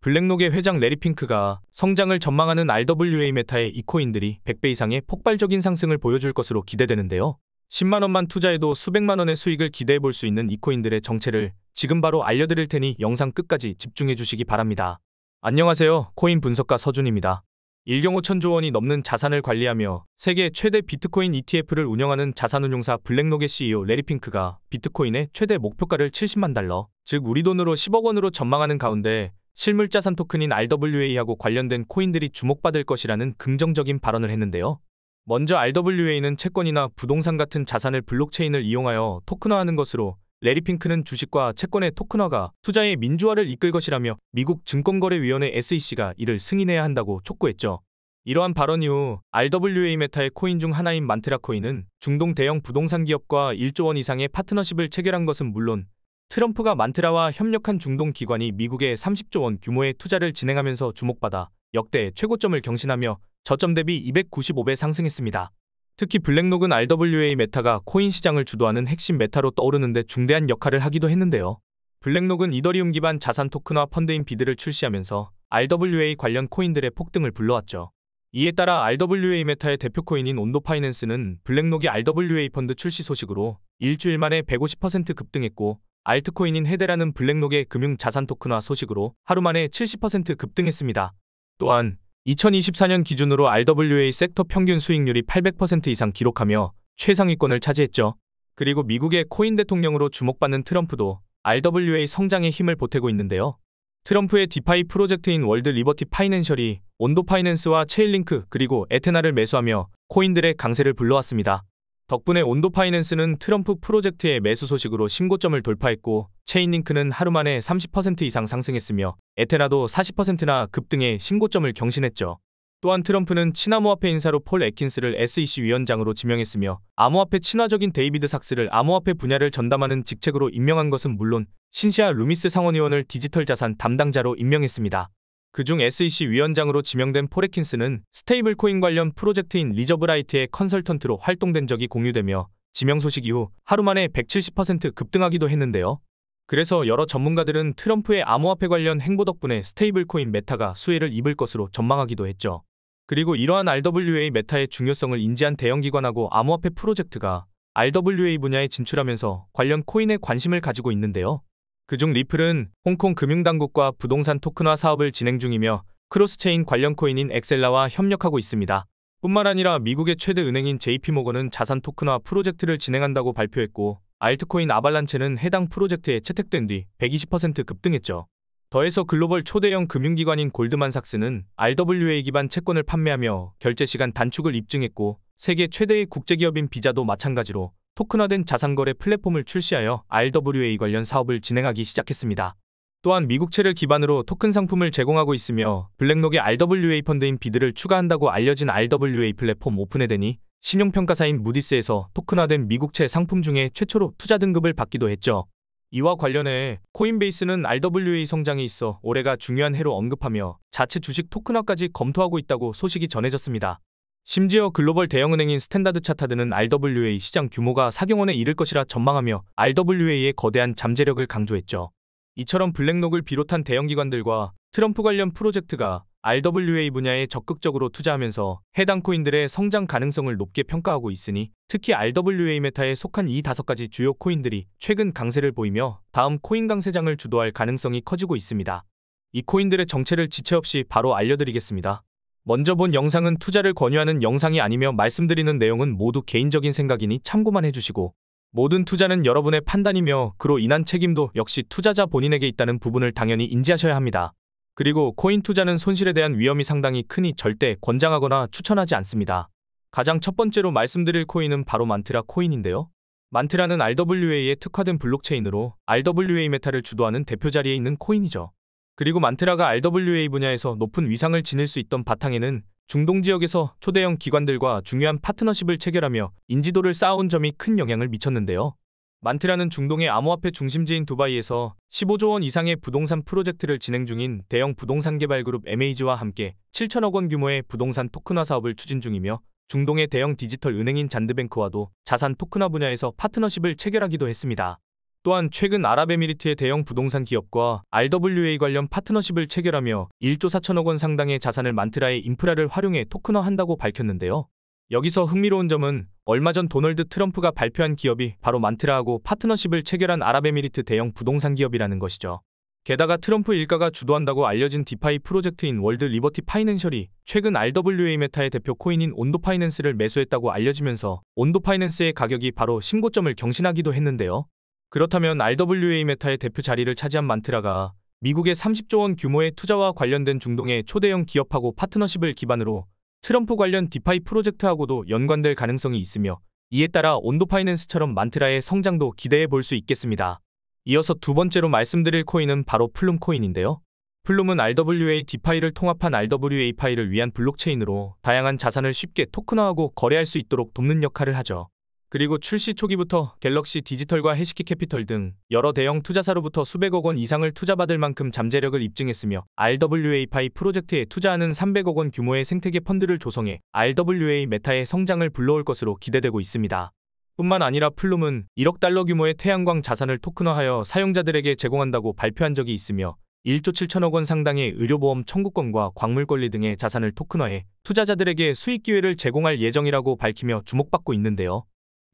블랙록의 회장 레리 핑크가 성장을 전망하는 RWA 메타의 이 코인들이 100배 이상의 폭발적인 상승을 보여줄 것으로 기대되는데요. 10만 원만 투자해도 수백만 원의 수익을 기대해 볼 수 있는 이 코인들의 정체를 지금 바로 알려드릴 테니 영상 끝까지 집중해 주시기 바랍니다. 안녕하세요. 코인 분석가 서준입니다. 1경 5천조 원이 넘는 자산을 관리하며 세계 최대 비트코인 ETF를 운영하는 자산운용사 블랙록의 CEO 레리 핑크가 비트코인의 최대 목표가를 70만 달러, 즉 우리 돈으로 10억 원으로 전망하는 가운데 실물자산 토큰인 RWA하고 관련된 코인들이 주목받을 것이라는 긍정적인 발언을 했는데요. 먼저 RWA는 채권이나 부동산 같은 자산을 블록체인을 이용하여 토큰화하는 것으로 레리 핑크는 주식과 채권의 토큰화가 투자의 민주화를 이끌 것이라며 미국 증권거래위원회 SEC가 이를 승인해야 한다고 촉구했죠. 이러한 발언 이후 RWA 메타의 코인 중 하나인 만트라 코인은 중동 대형 부동산 기업과 1조 원 이상의 파트너십을 체결한 것은 물론 트럼프가 만트라와 협력한 중동 기관이 미국에 30조 원 규모의 투자를 진행하면서 주목받아 역대 최고점을 경신하며 저점 대비 295배 상승했습니다. 특히 블랙록은 RWA 메타가 코인 시장을 주도하는 핵심 메타로 떠오르는데 중대한 역할을 하기도 했는데요. 블랙록은 이더리움 기반 자산 토큰화 펀드인 비드를 출시하면서 RWA 관련 코인들의 폭등을 불러왔죠. 이에 따라 RWA 메타의 대표 코인인 온도 파이낸스는 블랙록이 RWA 펀드 출시 소식으로 일주일 만에 150% 급등했고, 알트코인인 헤데라는 블랙록의 금융 자산 토큰화 소식으로 하루 만에 70% 급등했습니다. 또한 2024년 기준으로 RWA 섹터 평균 수익률이 800% 이상 기록하며 최상위권을 차지했죠. 그리고 미국의 코인 대통령으로 주목받는 트럼프도 RWA 성장에 힘을 보태고 있는데요. 트럼프의 디파이 프로젝트인 월드 리버티 파이낸셜이 온도 파이낸스와 체인링크 그리고 에테나를 매수하며 코인들의 강세를 불러왔습니다. 덕분에 온도 파이낸스는 트럼프 프로젝트의 매수 소식으로 신고점을 돌파했고, 체인링크는 하루 만에 30% 이상 상승했으며 에테나도 40%나 급등해 신고점을 경신했죠. 또한 트럼프는 친암호화폐 인사로 폴 애킨스를 SEC 위원장으로 지명했으며 암호화폐 친화적인 데이비드 삭스를 암호화폐 분야를 전담하는 직책으로 임명한 것은 물론 신시아 루미스 상원의원을 디지털 자산 담당자로 임명했습니다. 그중 SEC 위원장으로 지명된 폴 애킨스는 스테이블 코인 관련 프로젝트인 리저브라이트의 컨설턴트로 활동된 적이 공유되며 지명 소식 이후 하루 만에 170% 급등하기도 했는데요. 그래서 여러 전문가들은 트럼프의 암호화폐 관련 행보 덕분에 스테이블 코인 메타가 수혜를 입을 것으로 전망하기도 했죠. 그리고 이러한 RWA 메타의 중요성을 인지한 대형기관하고 암호화폐 프로젝트가 RWA 분야에 진출하면서 관련 코인에 관심을 가지고 있는데요. 그중 리플은 홍콩 금융당국과 부동산 토큰화 사업을 진행 중이며 크로스체인 관련 코인인 엑셀라와 협력하고 있습니다. 뿐만 아니라 미국의 최대 은행인 JP모건은 자산 토큰화 프로젝트를 진행한다고 발표했고, 알트코인 아발란체는 해당 프로젝트에 채택된 뒤 120% 급등했죠. 더해서 글로벌 초대형 금융기관인 골드만삭스는 RWA 기반 채권을 판매하며 결제시간 단축을 입증했고, 세계 최대의 국제기업인 비자도 마찬가지로 토큰화된 자산거래 플랫폼을 출시하여 RWA 관련 사업을 진행하기 시작했습니다. 또한 미국채를 기반으로 토큰 상품을 제공하고 있으며 블랙록의 RWA 펀드인 비드를 추가한다고 알려진 RWA 플랫폼 오픈헤덴이 신용평가사인 무디스에서 토큰화된 미국채 상품 중에 최초로 투자 등급을 받기도 했죠. 이와 관련해 코인베이스는 RWA 성장에 있어 올해가 중요한 해로 언급하며 자체 주식 토큰화까지 검토하고 있다고 소식이 전해졌습니다. 심지어 글로벌 대형은행인 스탠다드 차타드는 RWA 시장 규모가 4경 원에 이를 것이라 전망하며 RWA의 거대한 잠재력을 강조했죠. 이처럼 블랙록을 비롯한 대형기관들과 트럼프 관련 프로젝트가 RWA 분야에 적극적으로 투자하면서 해당 코인들의 성장 가능성을 높게 평가하고 있으니 특히 RWA 메타에 속한 이 5가지 주요 코인들이 최근 강세를 보이며 다음 코인 강세장을 주도할 가능성이 커지고 있습니다. 이 코인들의 정체를 지체 없이 바로 알려드리겠습니다. 먼저 본 영상은 투자를 권유하는 영상이 아니며 말씀드리는 내용은 모두 개인적인 생각이니 참고만 해주시고, 모든 투자는 여러분의 판단이며 그로 인한 책임도 역시 투자자 본인에게 있다는 부분을 당연히 인지하셔야 합니다. 그리고 코인 투자는 손실에 대한 위험이 상당히 크니 절대 권장하거나 추천하지 않습니다. 가장 첫 번째로 말씀드릴 코인은 바로 만트라 코인인데요. 만트라는 RWA에 특화된 블록체인으로 RWA 메타를 주도하는 대표 자리에 있는 코인이죠. 그리고 만트라가 RWA 분야에서 높은 위상을 지닐 수 있던 바탕에는 중동 지역에서 초대형 기관들과 중요한 파트너십을 체결하며 인지도를 쌓아온 점이 큰 영향을 미쳤는데요. 만트라는 중동의 암호화폐 중심지인 두바이에서 15조 원 이상의 부동산 프로젝트를 진행 중인 대형 부동산 개발 그룹 에메이즈와 함께 7천억 원 규모의 부동산 토큰화 사업을 추진 중이며, 중동의 대형 디지털 은행인 잔드뱅크와도 자산 토큰화 분야에서 파트너십을 체결하기도 했습니다. 또한 최근 아랍에미리트의 대형 부동산 기업과 RWA 관련 파트너십을 체결하며 1조 4천억 원 상당의 자산을 만트라의 인프라를 활용해 토큰화한다고 밝혔는데요. 여기서 흥미로운 점은 얼마 전 도널드 트럼프가 발표한 기업이 바로 만트라하고 파트너십을 체결한 아랍에미리트 대형 부동산 기업이라는 것이죠. 게다가 트럼프 일가가 주도한다고 알려진 디파이 프로젝트인 월드 리버티 파이낸셜이 최근 RWA 메타의 대표 코인인 온도 파이낸스를 매수했다고 알려지면서 온도 파이낸스의 가격이 바로 신고점을 경신하기도 했는데요. 그렇다면 RWA 메타의 대표 자리를 차지한 만트라가 미국의 30조 원 규모의 투자와 관련된 중동의 초대형 기업하고 파트너십을 기반으로 트럼프 관련 디파이 프로젝트하고도 연관될 가능성이 있으며 이에 따라 온도 파이낸스처럼 만트라의 성장도 기대해 볼 수 있겠습니다. 이어서 두 번째로 말씀드릴 코인은 바로 플룸 코인인데요. 플룸은 RWA 디파이를 통합한 RWA 파이를 위한 블록체인으로 다양한 자산을 쉽게 토큰화하고 거래할 수 있도록 돕는 역할을 하죠. 그리고 출시 초기부터 갤럭시 디지털과 해시키 캐피털 등 여러 대형 투자사로부터 수백억 원 이상을 투자받을 만큼 잠재력을 입증했으며 RWA 파이 프로젝트에 투자하는 300억 원 규모의 생태계 펀드를 조성해 RWA 메타의 성장을 불러올 것으로 기대되고 있습니다. 뿐만 아니라 플룸은 1억 달러 규모의 태양광 자산을 토큰화하여 사용자들에게 제공한다고 발표한 적이 있으며 1조 7천억 원 상당의 의료보험 청구권과 광물권리 등의 자산을 토큰화해 투자자들에게 수익 기회를 제공할 예정이라고 밝히며 주목받고 있는데요.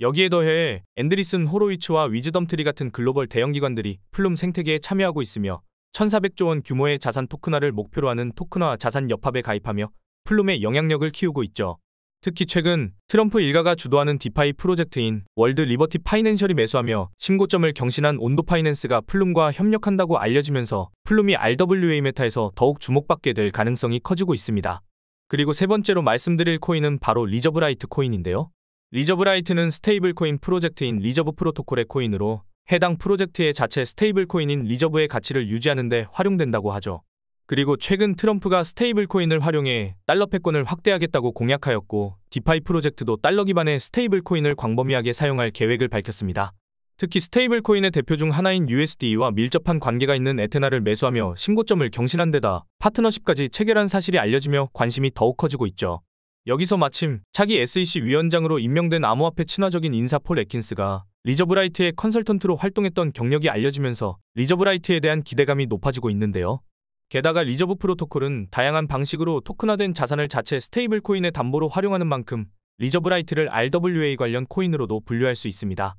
여기에 더해 앤드리슨 호로위츠와 위즈덤트리 같은 글로벌 대형 기관들이 플룸 생태계에 참여하고 있으며 1,400조 원 규모의 자산 토큰화를 목표로 하는 토큰화 자산 협합에 가입하며 플룸의 영향력을 키우고 있죠. 특히 최근 트럼프 일가가 주도하는 디파이 프로젝트인 월드 리버티 파이낸셜이 매수하며 신고점을 경신한 온도 파이낸스가 플룸과 협력한다고 알려지면서 플룸이 RWA 메타에서 더욱 주목받게 될 가능성이 커지고 있습니다. 그리고 세 번째로 말씀드릴 코인은 바로 리저브라이트 코인인데요. 리저브라이트는 스테이블 코인 프로젝트인 리저브 프로토콜의 코인으로 해당 프로젝트의 자체 스테이블 코인인 리저브의 가치를 유지하는 데 활용된다고 하죠. 그리고 최근 트럼프가 스테이블 코인을 활용해 달러 패권을 확대하겠다고 공약하였고 디파이 프로젝트도 달러 기반의 스테이블 코인을 광범위하게 사용할 계획을 밝혔습니다. 특히 스테이블 코인의 대표 중 하나인 USD와 밀접한 관계가 있는 에테나를 매수하며 신고점을 경신한 데다 파트너십까지 체결한 사실이 알려지며 관심이 더욱 커지고 있죠. 여기서 마침 차기 SEC 위원장으로 임명된 암호화폐 친화적인 인사 폴 애킨스가 리저브라이트의 컨설턴트로 활동했던 경력이 알려지면서 리저브라이트에 대한 기대감이 높아지고 있는데요. 게다가 리저브 프로토콜은 다양한 방식으로 토큰화된 자산을 자체 스테이블 코인의 담보로 활용하는 만큼 리저브라이트를 RWA 관련 코인으로도 분류할 수 있습니다.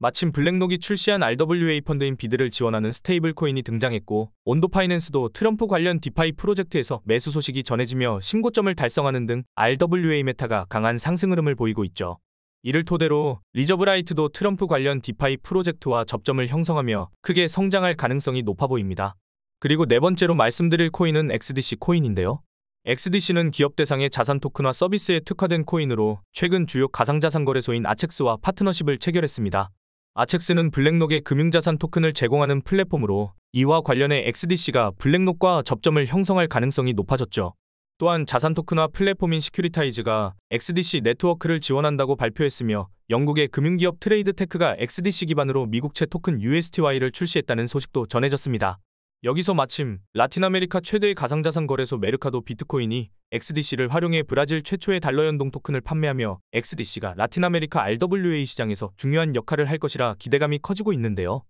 마침 블랙록이 출시한 RWA 펀드인 비드를 지원하는 스테이블 코인이 등장했고 온도 파이낸스도 트럼프 관련 디파이 프로젝트에서 매수 소식이 전해지며 신고점을 달성하는 등 RWA 메타가 강한 상승 흐름을 보이고 있죠. 이를 토대로 리저브라이트도 트럼프 관련 디파이 프로젝트와 접점을 형성하며 크게 성장할 가능성이 높아 보입니다. 그리고 네 번째로 말씀드릴 코인은 XDC 코인인데요. XDC는 기업 대상의 자산 토큰화 서비스에 특화된 코인으로 최근 주요 가상자산 거래소인 아첵스와 파트너십을 체결했습니다. 아첵스는 블랙록의 금융자산 토큰을 제공하는 플랫폼으로 이와 관련해 XDC가 블랙록과 접점을 형성할 가능성이 높아졌죠. 또한 자산 토큰화 플랫폼인 시큐리타이즈가 XDC 네트워크를 지원한다고 발표했으며 영국의 금융기업 트레이드테크가 XDC 기반으로 미국채 토큰 USTY를 출시했다는 소식도 전해졌습니다. 여기서 마침 라틴 아메리카 최대의 가상자산 거래소 메르카도 비트코인이 XDC를 활용해 브라질 최초의 달러 연동 토큰을 판매하며 XDC가 라틴 아메리카 RWA 시장에서 중요한 역할을 할 것이라 기대감이 커지고 있는데요.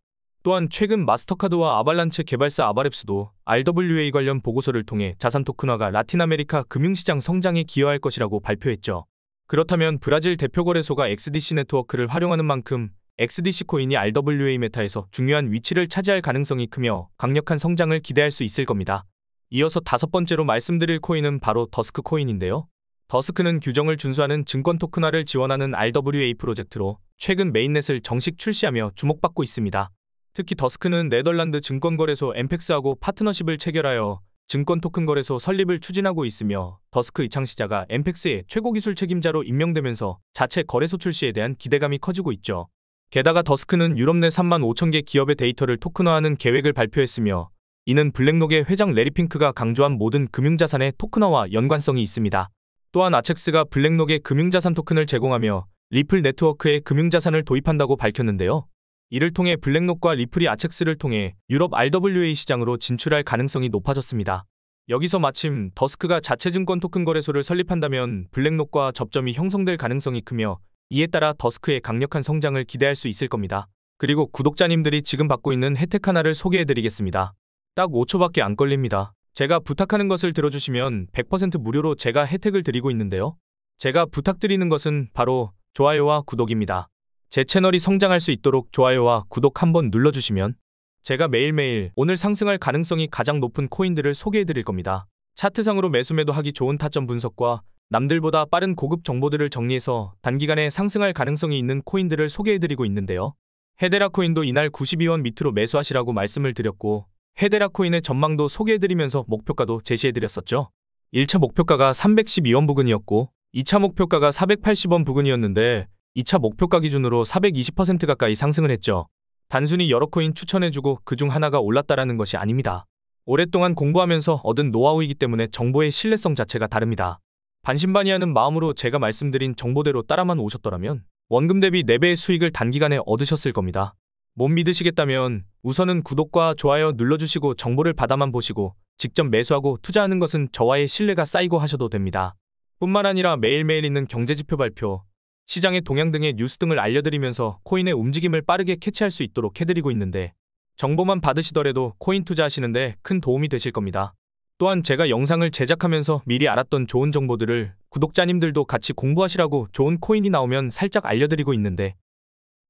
또한 최근 마스터카드와 아발란체 개발사 아바랩스도 RWA 관련 보고서를 통해 자산 토큰화가 라틴 아메리카 금융시장 성장에 기여할 것이라고 발표했죠. 그렇다면 브라질 대표 거래소가 XDC 네트워크를 활용하는 만큼 XDC 코인이 RWA 메타에서 중요한 위치를 차지할 가능성이 크며 강력한 성장을 기대할 수 있을 겁니다. 이어서 다섯 번째로 말씀드릴 코인은 바로 더스크 코인인데요. 더스크는 규정을 준수하는 증권 토큰화를 지원하는 RWA 프로젝트로 최근 메인넷을 정식 출시하며 주목받고 있습니다. 특히 더스크는 네덜란드 증권거래소 엠펙스하고 파트너십을 체결하여 증권 토큰 거래소 설립을 추진하고 있으며 더스크 이창시자가 엠펙스의 최고 기술 책임자로 임명되면서 자체 거래소 출시에 대한 기대감이 커지고 있죠. 게다가 더스크는 유럽 내 3만 5천 개 기업의 데이터를 토큰화하는 계획을 발표했으며 이는 블랙록의 회장 레리 핑크가 강조한 모든 금융자산의 토큰화와 연관성이 있습니다. 또한 아첵스가 블랙록의 금융자산 토큰을 제공하며 리플 네트워크에 금융자산을 도입한다고 밝혔는데요. 이를 통해 블랙록과 리플이 아첵스를 통해 유럽 RWA 시장으로 진출할 가능성이 높아졌습니다. 여기서 마침 더스크가 자체 증권 토큰 거래소를 설립한다면 블랙록과 접점이 형성될 가능성이 크며 이에 따라 더스크의 강력한 성장을 기대할 수 있을 겁니다. 그리고 구독자님들이 지금 받고 있는 혜택 하나를 소개해드리겠습니다. 딱 5초밖에 안 걸립니다. 제가 부탁하는 것을 들어주시면 100% 무료로 제가 혜택을 드리고 있는데요. 제가 부탁드리는 것은 바로 좋아요와 구독입니다. 제 채널이 성장할 수 있도록 좋아요와 구독 한번 눌러주시면 제가 매일매일 오늘 상승할 가능성이 가장 높은 코인들을 소개해드릴 겁니다. 차트상으로 매수매도 하기 좋은 타점 분석과 남들보다 빠른 고급 정보들을 정리해서 단기간에 상승할 가능성이 있는 코인들을 소개해드리고 있는데요. 헤데라 코인도 이날 92원 밑으로 매수하시라고 말씀을 드렸고 헤데라 코인의 전망도 소개해드리면서 목표가도 제시해드렸었죠. 1차 목표가가 312원 부근이었고 2차 목표가가 480원 부근이었는데 2차 목표가 기준으로 420% 가까이 상승을 했죠. 단순히 여러 코인 추천해주고 그중 하나가 올랐다라는 것이 아닙니다. 오랫동안 공부하면서 얻은 노하우이기 때문에 정보의 신뢰성 자체가 다릅니다. 반신반의하는 마음으로 제가 말씀드린 정보대로 따라만 오셨더라면 원금 대비 4배의 수익을 단기간에 얻으셨을 겁니다. 못 믿으시겠다면 우선은 구독과 좋아요 눌러주시고 정보를 받아만 보시고 직접 매수하고 투자하는 것은 저와의 신뢰가 쌓이고 하셔도 됩니다. 뿐만 아니라 매일매일 있는 경제지표 발표, 시장의 동향 등의 뉴스 등을 알려드리면서 코인의 움직임을 빠르게 캐치할 수 있도록 해드리고 있는데 정보만 받으시더라도 코인 투자하시는데 큰 도움이 되실 겁니다. 또한 제가 영상을 제작하면서 미리 알았던 좋은 정보들을 구독자님들도 같이 공부하시라고 좋은 코인이 나오면 살짝 알려드리고 있는데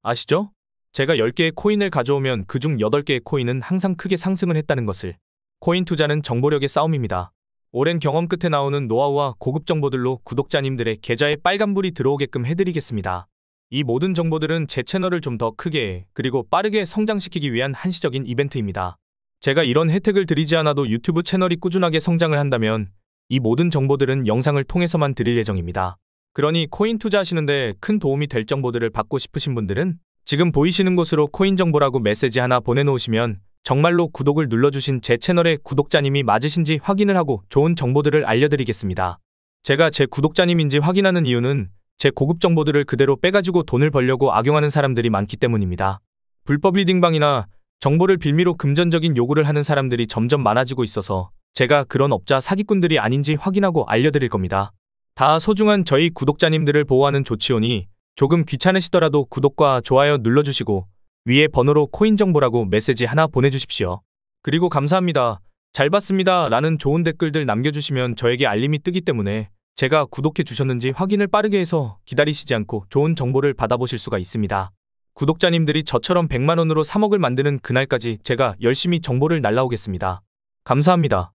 아시죠? 제가 10개의 코인을 가져오면 그중 8개의 코인은 항상 크게 상승을 했다는 것을. 코인 투자는 정보력의 싸움입니다. 오랜 경험 끝에 나오는 노하우와 고급 정보들로 구독자님들의 계좌에 빨간불이 들어오게끔 해드리겠습니다. 이 모든 정보들은 제 채널을 좀 더 크게 그리고 빠르게 성장시키기 위한 한시적인 이벤트입니다. 제가 이런 혜택을 드리지 않아도 유튜브 채널이 꾸준하게 성장을 한다면 이 모든 정보들은 영상을 통해서만 드릴 예정입니다. 그러니 코인 투자하시는데 큰 도움이 될 정보들을 받고 싶으신 분들은 지금 보이시는 곳으로 코인 정보라고 메시지 하나 보내놓으시면 정말로 구독을 눌러주신 제 채널의 구독자님이 맞으신지 확인을 하고 좋은 정보들을 알려드리겠습니다. 제가 제 구독자님인지 확인하는 이유는 제 고급 정보들을 그대로 빼가지고 돈을 벌려고 악용하는 사람들이 많기 때문입니다. 불법 리딩방이나 정보를 빌미로 금전적인 요구를 하는 사람들이 점점 많아지고 있어서 제가 그런 업자 사기꾼들이 아닌지 확인하고 알려드릴 겁니다. 다 소중한 저희 구독자님들을 보호하는 조치오니 조금 귀찮으시더라도 구독과 좋아요 눌러주시고 위에 번호로 코인 정보라고 메시지 하나 보내주십시오. 그리고 감사합니다. 잘 봤습니다. 라는 좋은 댓글들 남겨주시면 저에게 알림이 뜨기 때문에 제가 구독해 주셨는지 확인을 빠르게 해서 기다리시지 않고 좋은 정보를 받아보실 수가 있습니다. 구독자님들이 저처럼 100만원으로 3억을 만드는 그날까지 제가 열심히 정보를 날라오겠습니다. 감사합니다.